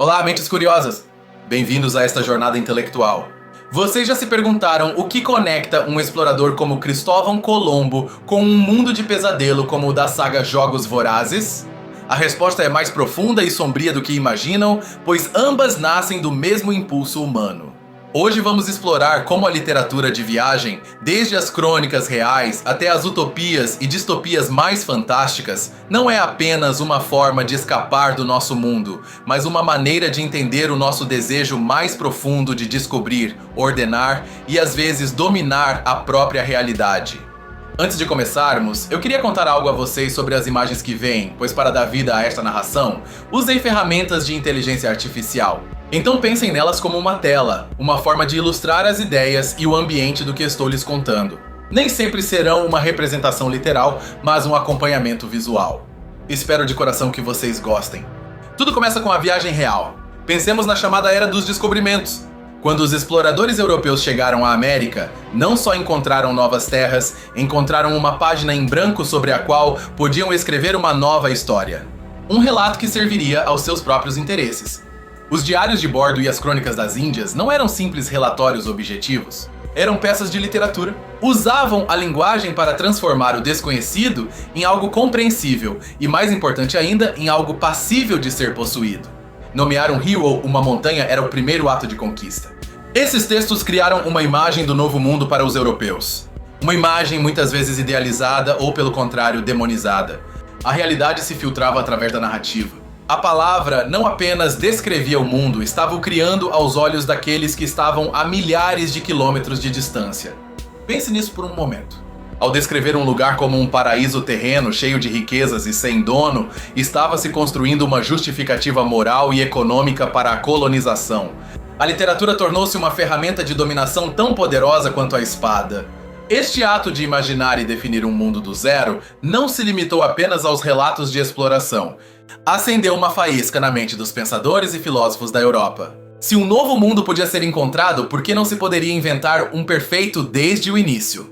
Olá, mentes curiosas! Bem-vindos a esta jornada intelectual. Vocês já se perguntaram o que conecta um explorador como Cristóvão Colombo com um mundo de pesadelo como o da saga Jogos Vorazes? A resposta é mais profunda e sombria do que imaginam, pois ambas nascem do mesmo impulso humano. Hoje vamos explorar como a literatura de viagem, desde as crônicas reais até as utopias e distopias mais fantásticas, não é apenas uma forma de escapar do nosso mundo, mas uma maneira de entender o nosso desejo mais profundo de descobrir, ordenar e às vezes dominar a própria realidade. Antes de começarmos, eu queria contar algo a vocês sobre as imagens que vêm, pois para dar vida a esta narração, usei ferramentas de inteligência artificial. Então pensem nelas como uma tela, uma forma de ilustrar as ideias e o ambiente do que estou lhes contando. Nem sempre serão uma representação literal, mas um acompanhamento visual. Espero de coração que vocês gostem. Tudo começa com a viagem real. Pensemos na chamada Era dos Descobrimentos. Quando os exploradores europeus chegaram à América, não só encontraram novas terras, encontraram uma página em branco sobre a qual podiam escrever uma nova história. Um relato que serviria aos seus próprios interesses. Os diários de bordo e as crônicas das Índias não eram simples relatórios objetivos. Eram peças de literatura. Usavam a linguagem para transformar o desconhecido em algo compreensível e, mais importante ainda, em algo passível de ser possuído. Nomear um rio ou uma montanha era o primeiro ato de conquista. Esses textos criaram uma imagem do novo mundo para os europeus. Uma imagem muitas vezes idealizada ou, pelo contrário, demonizada. A realidade se filtrava através da narrativa. A palavra não apenas descrevia o mundo, estava o criando aos olhos daqueles que estavam a milhares de quilômetros de distância. Pense nisso por um momento. Ao descrever um lugar como um paraíso terreno cheio de riquezas e sem dono, estava se construindo uma justificativa moral e econômica para a colonização. A literatura tornou-se uma ferramenta de dominação tão poderosa quanto a espada. Este ato de imaginar e definir um mundo do zero não se limitou apenas aos relatos de exploração. Acendeu uma faísca na mente dos pensadores e filósofos da Europa. Se um novo mundo podia ser encontrado, por que não se poderia inventar um perfeito desde o início?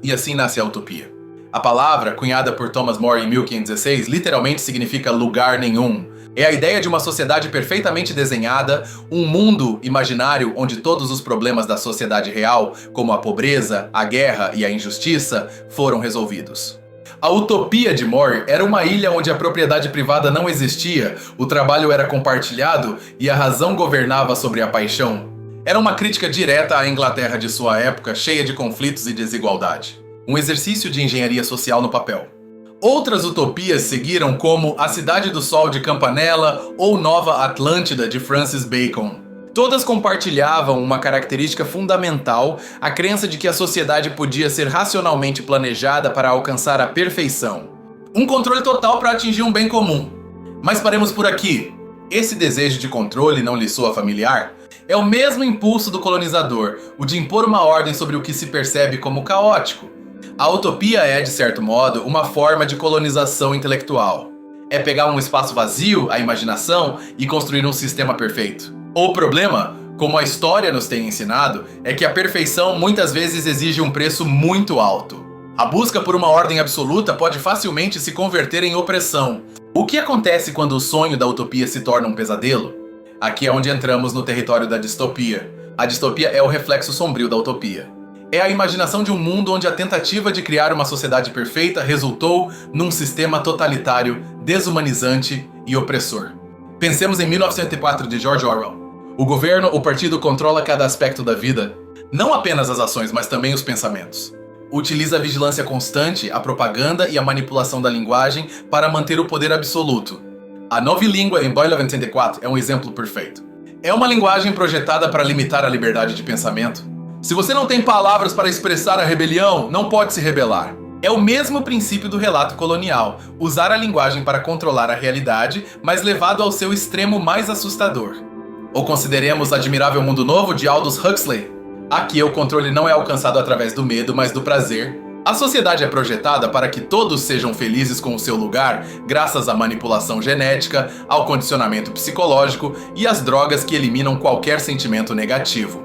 E assim nasce a utopia. A palavra, cunhada por Thomas More em 1516, literalmente significa lugar nenhum. É a ideia de uma sociedade perfeitamente desenhada, um mundo imaginário onde todos os problemas da sociedade real, como a pobreza, a guerra e a injustiça, foram resolvidos. A utopia de More era uma ilha onde a propriedade privada não existia, o trabalho era compartilhado e a razão governava sobre a paixão. Era uma crítica direta à Inglaterra de sua época, cheia de conflitos e desigualdade. Um exercício de engenharia social no papel. Outras utopias seguiram, como A Cidade do Sol de Campanella ou Nova Atlântida de Francis Bacon. Todas compartilhavam uma característica fundamental, a crença de que a sociedade podia ser racionalmente planejada para alcançar a perfeição. Um controle total para atingir um bem comum. Mas paremos por aqui. Esse desejo de controle não lhe soa familiar? É o mesmo impulso do colonizador, o de impor uma ordem sobre o que se percebe como caótico. A utopia é, de certo modo, uma forma de colonização intelectual. É pegar um espaço vazio, a imaginação, e construir um sistema perfeito. O problema, como a história nos tem ensinado, é que a perfeição muitas vezes exige um preço muito alto. A busca por uma ordem absoluta pode facilmente se converter em opressão. O que acontece quando o sonho da utopia se torna um pesadelo? Aqui é onde entramos no território da distopia. A distopia é o reflexo sombrio da utopia. É a imaginação de um mundo onde a tentativa de criar uma sociedade perfeita resultou num sistema totalitário, desumanizante e opressor. Pensemos em 1984 de George Orwell. O governo, o partido controla cada aspecto da vida, não apenas as ações, mas também os pensamentos. Utiliza a vigilância constante, a propaganda e a manipulação da linguagem para manter o poder absoluto. A Nova Língua, em Boyle 84, é um exemplo perfeito. É uma linguagem projetada para limitar a liberdade de pensamento. Se você não tem palavras para expressar a rebelião, não pode se rebelar. É o mesmo princípio do relato colonial, usar a linguagem para controlar a realidade, mas levado ao seu extremo mais assustador. Ou consideremos Admirável Mundo Novo, de Aldous Huxley. Aqui o controle não é alcançado através do medo, mas do prazer. A sociedade é projetada para que todos sejam felizes com o seu lugar, graças à manipulação genética, ao condicionamento psicológico e às drogas que eliminam qualquer sentimento negativo.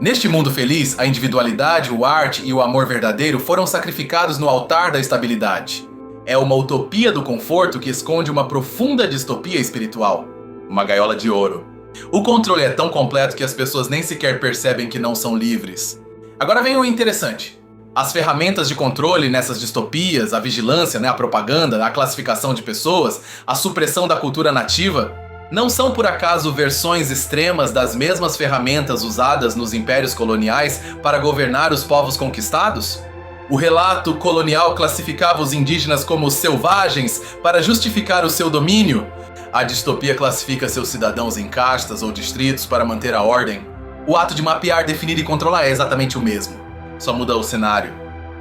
Neste mundo feliz, a individualidade, o arte e o amor verdadeiro foram sacrificados no altar da estabilidade. É uma utopia do conforto que esconde uma profunda distopia espiritual. Uma gaiola de ouro. O controle é tão completo que as pessoas nem sequer percebem que não são livres. Agora vem o interessante. As ferramentas de controle nessas distopias, a vigilância, a propaganda, a classificação de pessoas, a supressão da cultura nativa, não são por acaso versões extremas das mesmas ferramentas usadas nos impérios coloniais para governar os povos conquistados? O relato colonial classificava os indígenas como selvagens para justificar o seu domínio. A distopia classifica seus cidadãos em castas ou distritos para manter a ordem. O ato de mapear, definir e controlar é exatamente o mesmo. Só muda o cenário.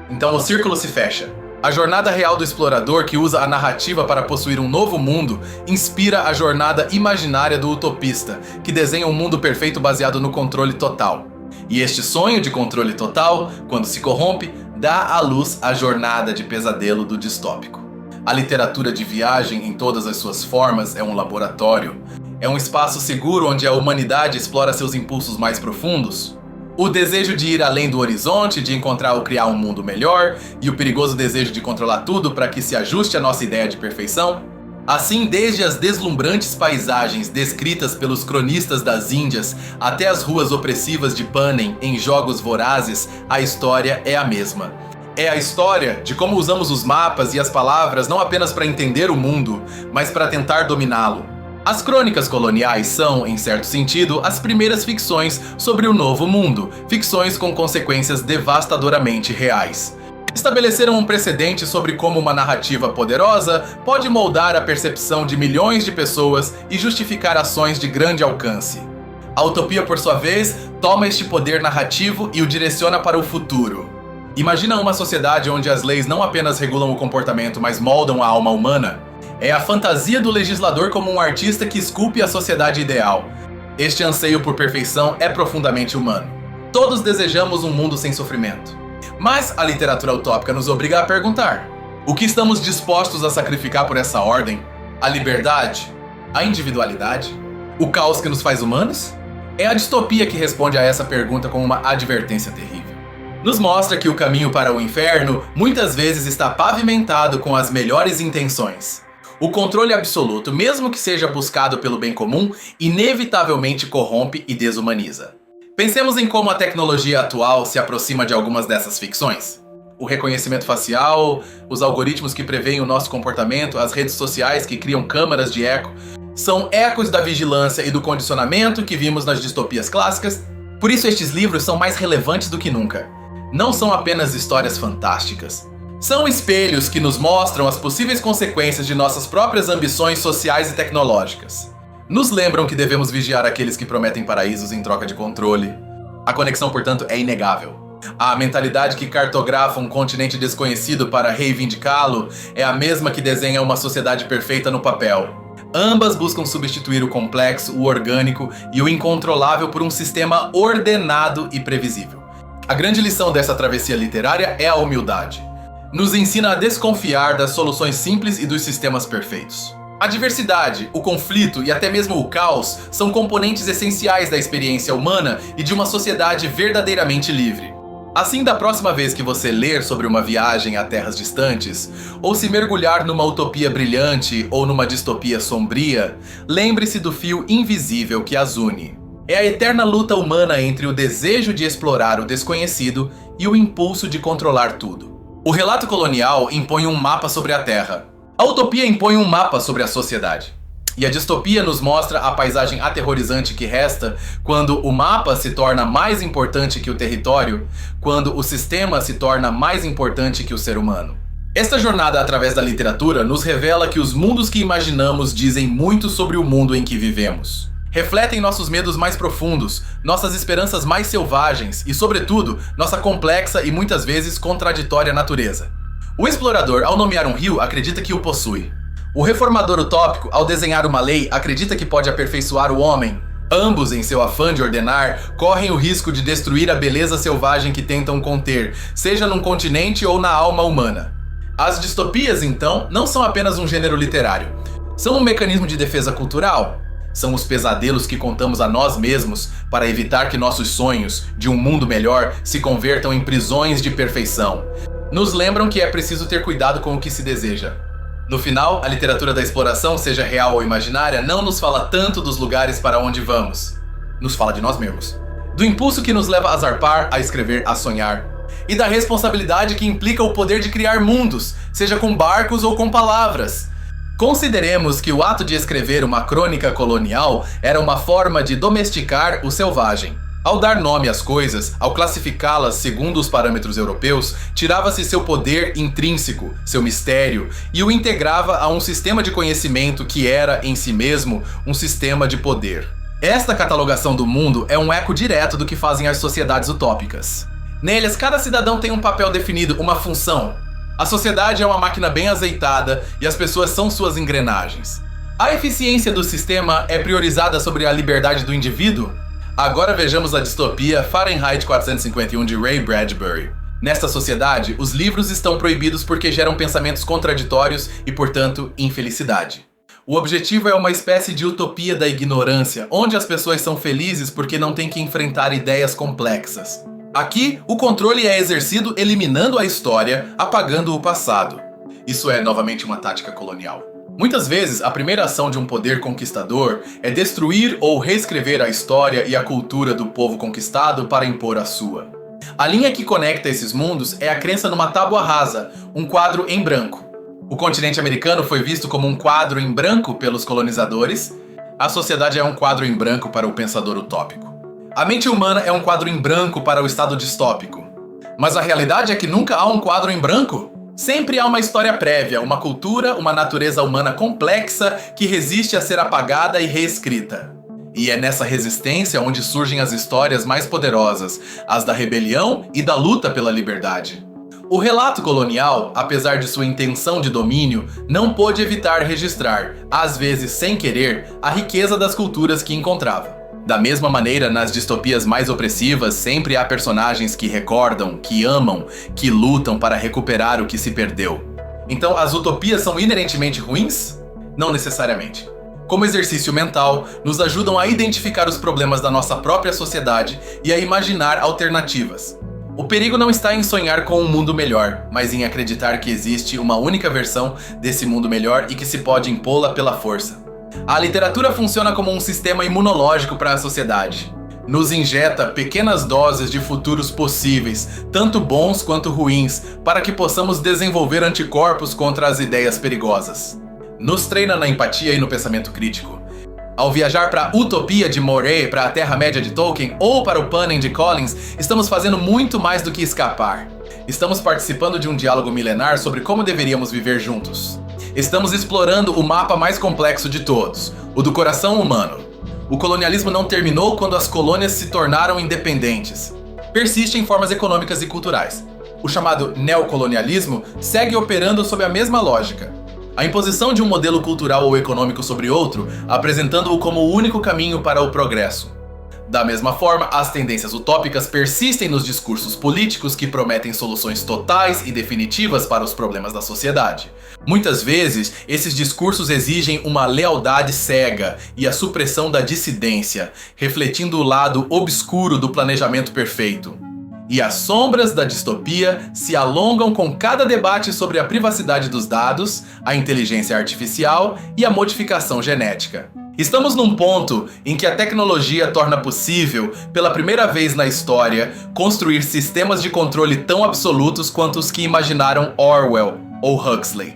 Então o círculo se fecha. A jornada real do explorador, que usa a narrativa para possuir um novo mundo, inspira a jornada imaginária do utopista, que desenha um mundo perfeito baseado no controle total. E este sonho de controle total, quando se corrompe, dá à luz a jornada de pesadelo do distópico. A literatura de viagem, em todas as suas formas, é um laboratório. É um espaço seguro onde a humanidade explora seus impulsos mais profundos. O desejo de ir além do horizonte, de encontrar ou criar um mundo melhor, e o perigoso desejo de controlar tudo para que se ajuste à nossa ideia de perfeição. Assim, desde as deslumbrantes paisagens descritas pelos cronistas das Índias até as ruas opressivas de Panem em Jogos Vorazes, a história é a mesma. É a história de como usamos os mapas e as palavras não apenas para entender o mundo, mas para tentar dominá-lo. As crônicas coloniais são, em certo sentido, as primeiras ficções sobre o novo mundo, ficções com consequências devastadoramente reais. Estabeleceram um precedente sobre como uma narrativa poderosa pode moldar a percepção de milhões de pessoas e justificar ações de grande alcance. A utopia, por sua vez, toma este poder narrativo e o direciona para o futuro. Imagina uma sociedade onde as leis não apenas regulam o comportamento, mas moldam a alma humana. É a fantasia do legislador como um artista que esculpe a sociedade ideal. Este anseio por perfeição é profundamente humano. Todos desejamos um mundo sem sofrimento. Mas a literatura utópica nos obriga a perguntar: o que estamos dispostos a sacrificar por essa ordem? A liberdade? A individualidade? O caos que nos faz humanos? É a distopia que responde a essa pergunta com uma advertência terrível. Nos mostra que o caminho para o inferno muitas vezes está pavimentado com as melhores intenções. O controle absoluto, mesmo que seja buscado pelo bem comum, inevitavelmente corrompe e desumaniza. Pensemos em como a tecnologia atual se aproxima de algumas dessas ficções. O reconhecimento facial, os algoritmos que preveem o nosso comportamento, as redes sociais que criam câmaras de eco, são ecos da vigilância e do condicionamento que vimos nas distopias clássicas. Por isso estes livros são mais relevantes do que nunca. Não são apenas histórias fantásticas. São espelhos que nos mostram as possíveis consequências de nossas próprias ambições sociais e tecnológicas. Nos lembram que devemos vigiar aqueles que prometem paraísos em troca de controle. A conexão, portanto, é inegável. A mentalidade que cartografa um continente desconhecido para reivindicá-lo é a mesma que desenha uma sociedade perfeita no papel. Ambas buscam substituir o complexo, o orgânico e o incontrolável por um sistema ordenado e previsível. A grande lição dessa travessia literária é a humildade. Nos ensina a desconfiar das soluções simples e dos sistemas perfeitos. A diversidade, o conflito e até mesmo o caos são componentes essenciais da experiência humana e de uma sociedade verdadeiramente livre. Assim, da próxima vez que você ler sobre uma viagem a terras distantes, ou se mergulhar numa utopia brilhante ou numa distopia sombria, lembre-se do fio invisível que as une. É a eterna luta humana entre o desejo de explorar o desconhecido e o impulso de controlar tudo. O relato colonial impõe um mapa sobre a Terra. A utopia impõe um mapa sobre a sociedade. E a distopia nos mostra a paisagem aterrorizante que resta quando o mapa se torna mais importante que o território, quando o sistema se torna mais importante que o ser humano. Esta jornada através da literatura nos revela que os mundos que imaginamos dizem muito sobre o mundo em que vivemos. Refletem nossos medos mais profundos, nossas esperanças mais selvagens e, sobretudo, nossa complexa e muitas vezes contraditória natureza. O explorador, ao nomear um rio, acredita que o possui. O reformador utópico, ao desenhar uma lei, acredita que pode aperfeiçoar o homem. Ambos, em seu afã de ordenar, correm o risco de destruir a beleza selvagem que tentam conter, seja num continente ou na alma humana. As distopias, então, não são apenas um gênero literário. São um mecanismo de defesa cultural. São os pesadelos que contamos a nós mesmos para evitar que nossos sonhos de um mundo melhor se convertam em prisões de perfeição. Nos lembram que é preciso ter cuidado com o que se deseja. No final, a literatura da exploração, seja real ou imaginária, não nos fala tanto dos lugares para onde vamos. Nos fala de nós mesmos. Do impulso que nos leva a zarpar, a escrever, a sonhar. E da responsabilidade que implica o poder de criar mundos, seja com barcos ou com palavras. Consideremos que o ato de escrever uma crônica colonial era uma forma de domesticar o selvagem. Ao dar nome às coisas, ao classificá-las segundo os parâmetros europeus, tirava-se seu poder intrínseco, seu mistério, e o integrava a um sistema de conhecimento que era, em si mesmo, um sistema de poder. Esta catalogação do mundo é um eco direto do que fazem as sociedades utópicas. Neles, cada cidadão tem um papel definido, uma função. A sociedade é uma máquina bem azeitada e as pessoas são suas engrenagens. A eficiência do sistema é priorizada sobre a liberdade do indivíduo? Agora vejamos a distopia Fahrenheit 451 de Ray Bradbury. Nesta sociedade, os livros estão proibidos porque geram pensamentos contraditórios e, portanto, infelicidade. O objetivo é uma espécie de utopia da ignorância, onde as pessoas são felizes porque não têm que enfrentar ideias complexas. Aqui, o controle é exercido eliminando a história, apagando o passado. Isso é, novamente, uma tática colonial. Muitas vezes, a primeira ação de um poder conquistador é destruir ou reescrever a história e a cultura do povo conquistado para impor a sua. A linha que conecta esses mundos é a crença numa tábua rasa, um quadro em branco. O continente americano foi visto como um quadro em branco pelos colonizadores. A sociedade é um quadro em branco para o pensador utópico. A mente humana é um quadro em branco para o estado distópico. Mas a realidade é que nunca há um quadro em branco. Sempre há uma história prévia, uma cultura, uma natureza humana complexa que resiste a ser apagada e reescrita. E é nessa resistência onde surgem as histórias mais poderosas, as da rebelião e da luta pela liberdade. O relato colonial, apesar de sua intenção de domínio, não pôde evitar registrar, às vezes sem querer, a riqueza das culturas que encontrava. Da mesma maneira, nas distopias mais opressivas, sempre há personagens que recordam, que amam, que lutam para recuperar o que se perdeu. Então, as utopias são inerentemente ruins? Não necessariamente. Como exercício mental, nos ajudam a identificar os problemas da nossa própria sociedade e a imaginar alternativas. O perigo não está em sonhar com um mundo melhor, mas em acreditar que existe uma única versão desse mundo melhor e que se pode impô-la pela força. A literatura funciona como um sistema imunológico para a sociedade. Nos injeta pequenas doses de futuros possíveis, tanto bons quanto ruins, para que possamos desenvolver anticorpos contra as ideias perigosas. Nos treina na empatia e no pensamento crítico. Ao viajar para a Utopia de Moray, para a Terra-média de Tolkien ou para o Panem de Collins, estamos fazendo muito mais do que escapar. Estamos participando de um diálogo milenar sobre como deveríamos viver juntos. Estamos explorando o mapa mais complexo de todos, o do coração humano. O colonialismo não terminou quando as colônias se tornaram independentes. Persiste em formas econômicas e culturais. O chamado neocolonialismo segue operando sob a mesma lógica. A imposição de um modelo cultural ou econômico sobre outro, apresentando-o como o único caminho para o progresso. Da mesma forma, as tendências utópicas persistem nos discursos políticos que prometem soluções totais e definitivas para os problemas da sociedade. Muitas vezes, esses discursos exigem uma lealdade cega e a supressão da dissidência, refletindo o lado obscuro do planejamento perfeito. E as sombras da distopia se alongam com cada debate sobre a privacidade dos dados, a inteligência artificial e a modificação genética. Estamos num ponto em que a tecnologia torna possível, pela primeira vez na história, construir sistemas de controle tão absolutos quanto os que imaginaram Orwell ou Huxley.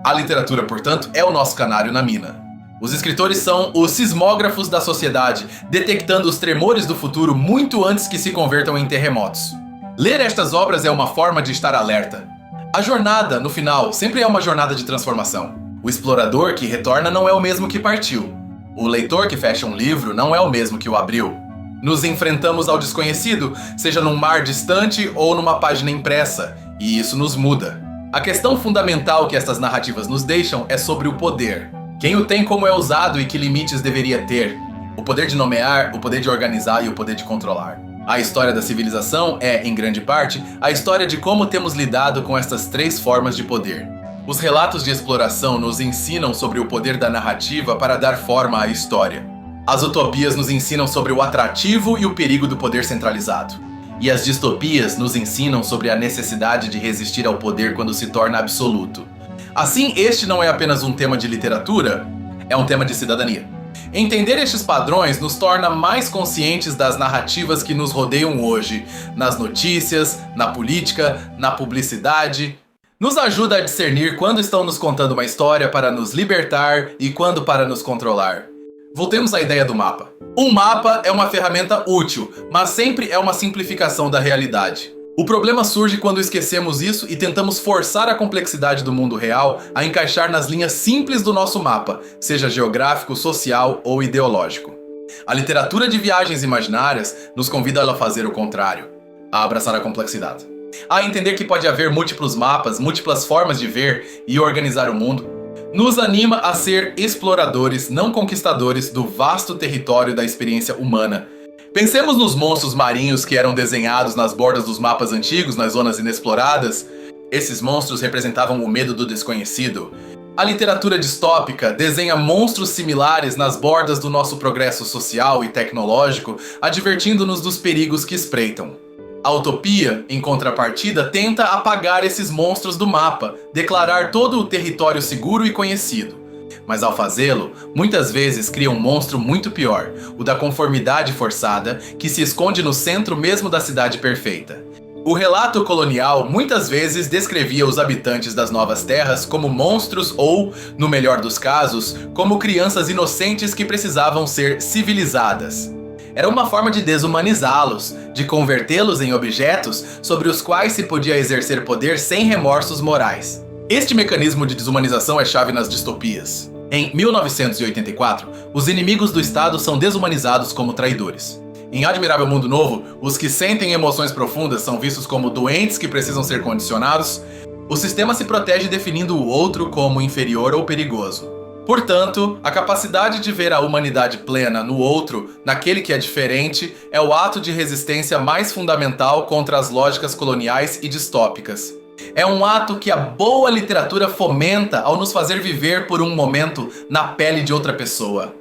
A literatura, portanto, é o nosso canário na mina. Os escritores são os sismógrafos da sociedade, detectando os tremores do futuro muito antes que se convertam em terremotos. Ler estas obras é uma forma de estar alerta. A jornada, no final, sempre é uma jornada de transformação. O explorador que retorna não é o mesmo que partiu. O leitor que fecha um livro não é o mesmo que o abriu. Nos enfrentamos ao desconhecido, seja num mar distante ou numa página impressa, e isso nos muda. A questão fundamental que estas narrativas nos deixam é sobre o poder. Quem o tem, como é usado e que limites deveria ter. O poder de nomear, o poder de organizar e o poder de controlar. A história da civilização é, em grande parte, a história de como temos lidado com estas três formas de poder. Os relatos de exploração nos ensinam sobre o poder da narrativa para dar forma à história. As utopias nos ensinam sobre o atrativo e o perigo do poder centralizado. E as distopias nos ensinam sobre a necessidade de resistir ao poder quando se torna absoluto. Assim, este não é apenas um tema de literatura, é um tema de cidadania. Entender estes padrões nos torna mais conscientes das narrativas que nos rodeiam hoje, nas notícias, na política, na publicidade. Nos ajuda a discernir quando estão nos contando uma história para nos libertar e quando para nos controlar. Voltemos à ideia do mapa. Um mapa é uma ferramenta útil, mas sempre é uma simplificação da realidade. O problema surge quando esquecemos isso e tentamos forçar a complexidade do mundo real a encaixar nas linhas simples do nosso mapa, seja geográfico, social ou ideológico. A literatura de viagens imaginárias nos convida a fazer o contrário, a abraçar a complexidade, a entender que pode haver múltiplos mapas, múltiplas formas de ver e organizar o mundo. Nos anima a ser exploradores, não conquistadores, do vasto território da experiência humana. Pensemos nos monstros marinhos que eram desenhados nas bordas dos mapas antigos, nas zonas inexploradas. Esses monstros representavam o medo do desconhecido. A literatura distópica desenha monstros similares nas bordas do nosso progresso social e tecnológico, advertindo-nos dos perigos que espreitam. A utopia, em contrapartida, tenta apagar esses monstros do mapa, declarar todo o território seguro e conhecido. Mas ao fazê-lo, muitas vezes cria um monstro muito pior, o da conformidade forçada, que se esconde no centro mesmo da cidade perfeita. O relato colonial muitas vezes descrevia os habitantes das novas terras como monstros ou, no melhor dos casos, como crianças inocentes que precisavam ser civilizadas. Era uma forma de desumanizá-los, de convertê-los em objetos sobre os quais se podia exercer poder sem remorsos morais. Este mecanismo de desumanização é chave nas distopias. Em 1984, os inimigos do Estado são desumanizados como traidores. Em Admirável Mundo Novo, os que sentem emoções profundas são vistos como doentes que precisam ser condicionados. O sistema se protege definindo o outro como inferior ou perigoso. Portanto, a capacidade de ver a humanidade plena no outro, naquele que é diferente, é o ato de resistência mais fundamental contra as lógicas coloniais e distópicas. É um ato que a boa literatura fomenta ao nos fazer viver por um momento na pele de outra pessoa.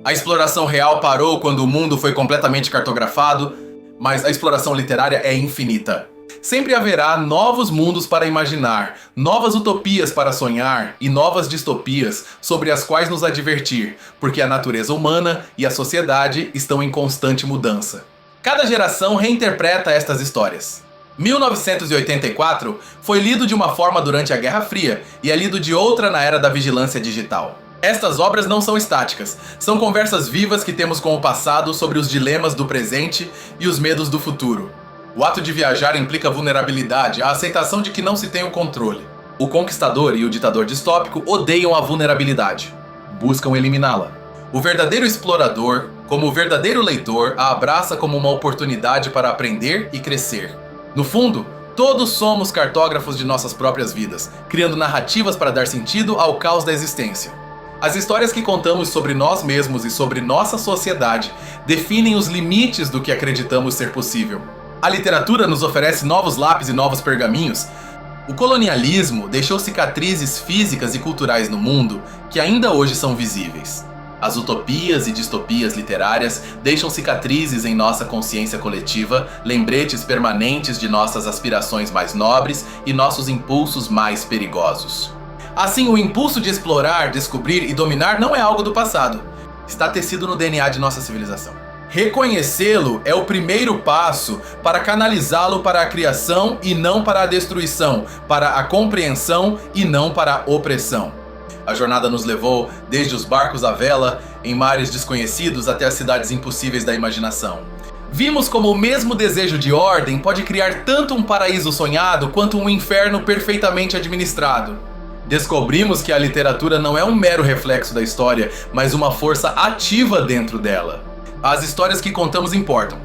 A exploração real parou quando o mundo foi completamente cartografado, mas a exploração literária é infinita. Sempre haverá novos mundos para imaginar, novas utopias para sonhar e novas distopias sobre as quais nos advertir, porque a natureza humana e a sociedade estão em constante mudança. Cada geração reinterpreta estas histórias. 1984 foi lido de uma forma durante a Guerra Fria e é lido de outra na era da vigilância digital. Estas obras não são estáticas, são conversas vivas que temos com o passado sobre os dilemas do presente e os medos do futuro. O ato de viajar implica vulnerabilidade, a aceitação de que não se tem o controle. O conquistador e o ditador distópico odeiam a vulnerabilidade, buscam eliminá-la. O verdadeiro explorador, como o verdadeiro leitor, a abraça como uma oportunidade para aprender e crescer. No fundo, todos somos cartógrafos de nossas próprias vidas, criando narrativas para dar sentido ao caos da existência. As histórias que contamos sobre nós mesmos e sobre nossa sociedade definem os limites do que acreditamos ser possível. A literatura nos oferece novos lápis e novos pergaminhos. O colonialismo deixou cicatrizes físicas e culturais no mundo que ainda hoje são visíveis. As utopias e distopias literárias deixam cicatrizes em nossa consciência coletiva, lembretes permanentes de nossas aspirações mais nobres e nossos impulsos mais perigosos. Assim, o impulso de explorar, descobrir e dominar não é algo do passado. Está tecido no DNA de nossa civilização. Reconhecê-lo é o primeiro passo para canalizá-lo para a criação e não para a destruição, para a compreensão e não para a opressão. A jornada nos levou desde os barcos à vela, em mares desconhecidos, até as cidades impossíveis da imaginação. Vimos como o mesmo desejo de ordem pode criar tanto um paraíso sonhado quanto um inferno perfeitamente administrado. Descobrimos que a literatura não é um mero reflexo da história, mas uma força ativa dentro dela. As histórias que contamos importam,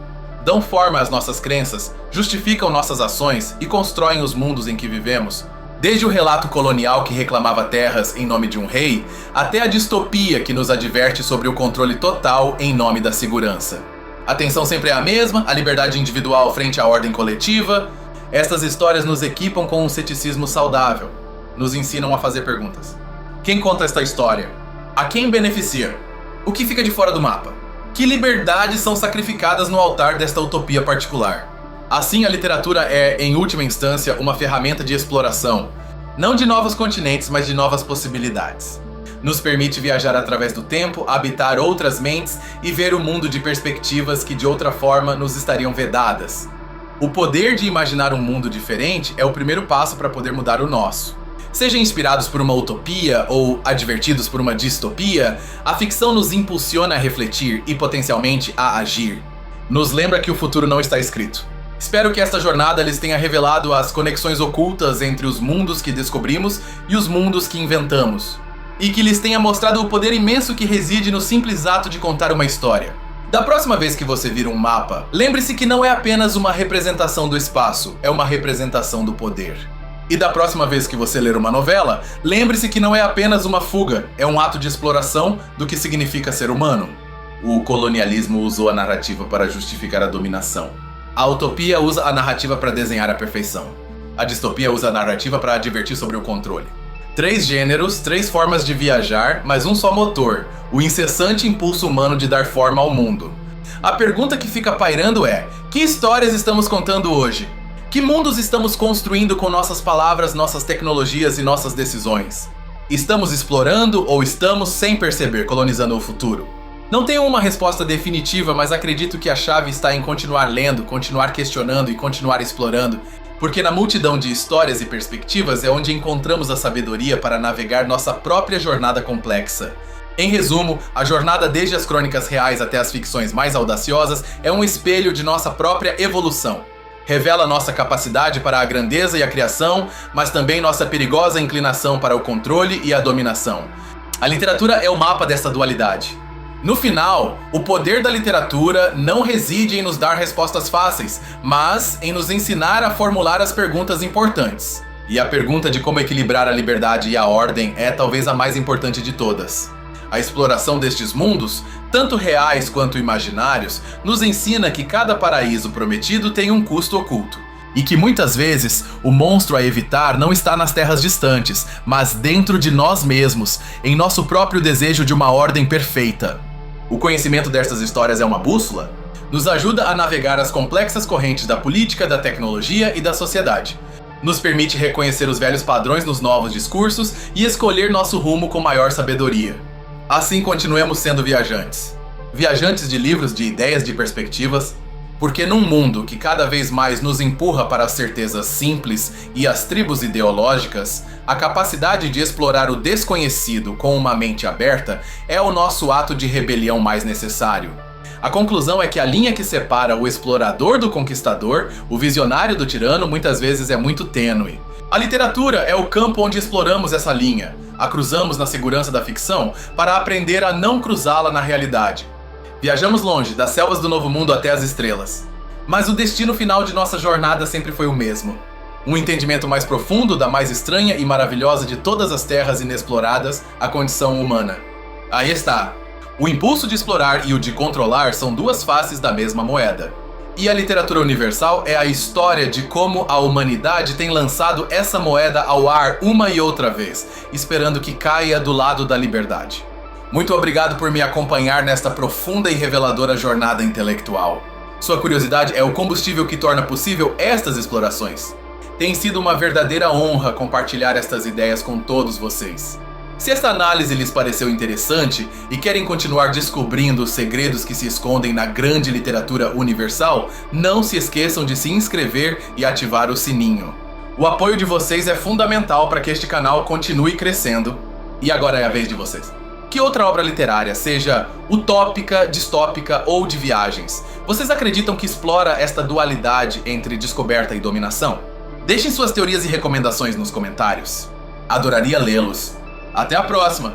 dão forma às nossas crenças, justificam nossas ações e constroem os mundos em que vivemos. Desde o relato colonial que reclamava terras em nome de um rei, até a distopia que nos adverte sobre o controle total em nome da segurança. A tensão sempre é a mesma, a liberdade individual frente à ordem coletiva. Estas histórias nos equipam com um ceticismo saudável, nos ensinam a fazer perguntas. Quem conta esta história? A quem beneficia? O que fica de fora do mapa? Que liberdades são sacrificadas no altar desta utopia particular? Assim, a literatura é, em última instância, uma ferramenta de exploração, Não de novos continentes, mas de novas possibilidades. Nos permite viajar através do tempo, habitar outras mentes e ver o mundo de perspectivas que de outra forma nos estariam vedadas. O poder de imaginar um mundo diferente é o primeiro passo para poder mudar o nosso. Seja inspirados por uma utopia ou advertidos por uma distopia, a ficção nos impulsiona a refletir e potencialmente a agir. Nos lembra que o futuro não está escrito. Espero que esta jornada lhes tenha revelado as conexões ocultas entre os mundos que descobrimos e os mundos que inventamos. E que lhes tenha mostrado o poder imenso que reside no simples ato de contar uma história. Da próxima vez que você vir um mapa, lembre-se que não é apenas uma representação do espaço, é uma representação do poder. E da próxima vez que você ler uma novela, lembre-se que não é apenas uma fuga, é um ato de exploração do que significa ser humano. O colonialismo usou a narrativa para justificar a dominação. A utopia usa a narrativa para desenhar a perfeição. A distopia usa a narrativa para advertir sobre o controle. 3 gêneros, 3 formas de viajar, mas um só motor, o incessante impulso humano de dar forma ao mundo. A pergunta que fica pairando é: que histórias estamos contando hoje? Que mundos estamos construindo com nossas palavras, nossas tecnologias e nossas decisões? Estamos explorando ou estamos, sem perceber, colonizando o futuro? Não tenho uma resposta definitiva, mas acredito que a chave está em continuar lendo, continuar questionando e continuar explorando. Porque na multidão de histórias e perspectivas é onde encontramos a sabedoria para navegar nossa própria jornada complexa. Em resumo, a jornada desde as crônicas reais até as ficções mais audaciosas é um espelho de nossa própria evolução. Revela nossa capacidade para a grandeza e a criação, mas também nossa perigosa inclinação para o controle e a dominação. A literatura é o mapa dessa dualidade. No final, o poder da literatura não reside em nos dar respostas fáceis, mas em nos ensinar a formular as perguntas importantes. E a pergunta de como equilibrar a liberdade e a ordem é talvez a mais importante de todas. A exploração destes mundos, tanto reais quanto imaginários, nos ensina que cada paraíso prometido tem um custo oculto. E que muitas vezes o monstro a evitar não está nas terras distantes, mas dentro de nós mesmos, em nosso próprio desejo de uma ordem perfeita. O conhecimento destas histórias é uma bússola? Nos ajuda a navegar as complexas correntes da política, da tecnologia e da sociedade. Nos permite reconhecer os velhos padrões nos novos discursos e escolher nosso rumo com maior sabedoria. Assim continuemos sendo viajantes. Viajantes de livros, de ideias, de perspectivas. Porque num mundo que cada vez mais nos empurra para as certezas simples e as tribos ideológicas, a capacidade de explorar o desconhecido com uma mente aberta é o nosso ato de rebelião mais necessário. A conclusão é que a linha que separa o explorador do conquistador, o visionário do tirano, muitas vezes é muito tênue. A literatura é o campo onde exploramos essa linha, a cruzamos na segurança da ficção para aprender a não cruzá-la na realidade. Viajamos longe, das selvas do Novo Mundo até as estrelas. Mas o destino final de nossa jornada sempre foi o mesmo. Um entendimento mais profundo da mais estranha e maravilhosa de todas as terras inexploradas, a condição humana. Aí está. O impulso de explorar e o de controlar são duas faces da mesma moeda. E a literatura universal é a história de como a humanidade tem lançado essa moeda ao ar uma e outra vez, esperando que caia do lado da liberdade. Muito obrigado por me acompanhar nesta profunda e reveladora jornada intelectual. Sua curiosidade é o combustível que torna possível estas explorações. Tem sido uma verdadeira honra compartilhar estas ideias com todos vocês. Se esta análise lhes pareceu interessante e querem continuar descobrindo os segredos que se escondem na grande literatura universal, não se esqueçam de se inscrever e ativar o sininho. O apoio de vocês é fundamental para que este canal continue crescendo. E agora é a vez de vocês. Que outra obra literária, seja utópica, distópica ou de viagens, vocês acreditam que explora esta dualidade entre descoberta e dominação? Deixem suas teorias e recomendações nos comentários. Adoraria lê-los. Até a próxima!